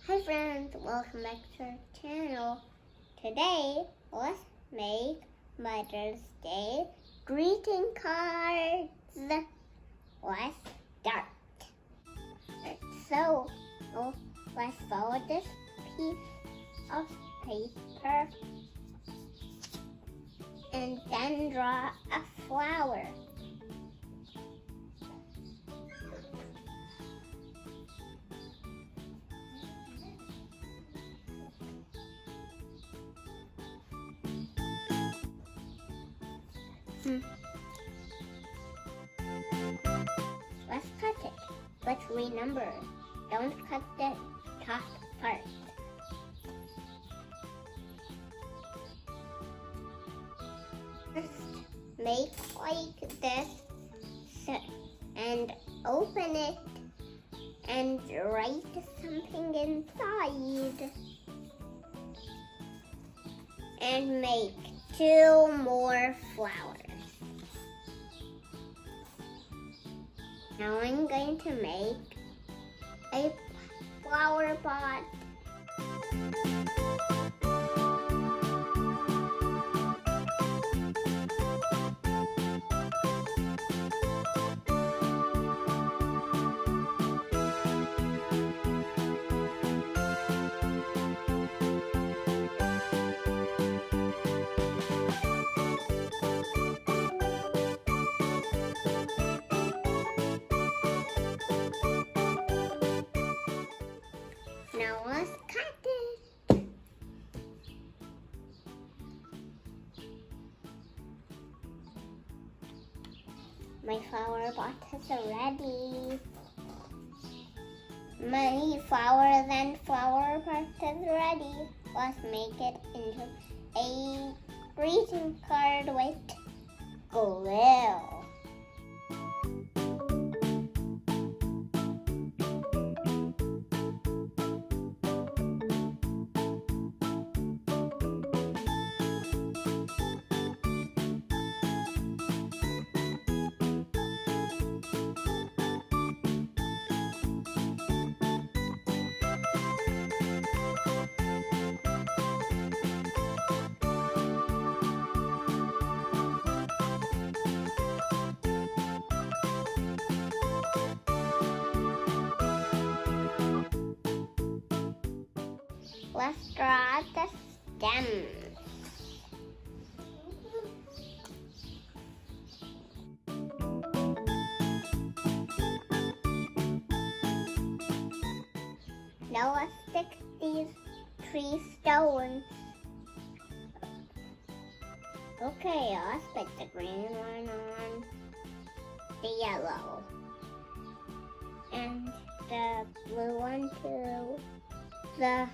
Hi friends, welcome back to our channel. Today, let's make Mother's Day greeting cards. Let's start. So, let's fold this piece of paper and then draw a flower. Let's cut it. Let's remember, don't cut the top part. First, make like this and open it and write something inside. And make 2 more flowers. Now I'm going to make a flower pot. Now let's cut it. My flower pot is ready. My flowers and flower pot is ready. Let's make it into a greeting card with glue. Let's draw the stems. Now let's stick these 3 stones. Okay, let's put the green one on the yellow. And the blue one to the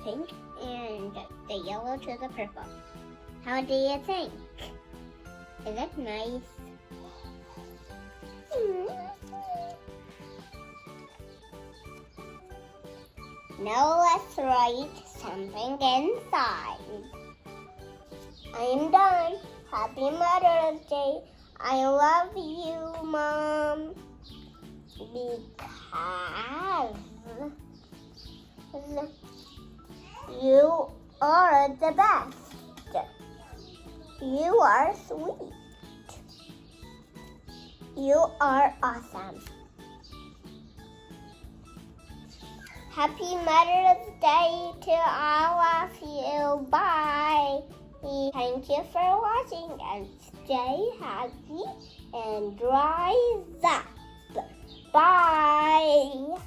pink and the yellow to the purple. How do you think? Is it nice? Now let's write something inside. I'm done. Happy Mother's Day. I love you, Mom. Because you are the best. You are sweet. You are awesome. Happy Mother's Day to all of you. Bye. Thank you for watching and stay happy and rise up. Bye.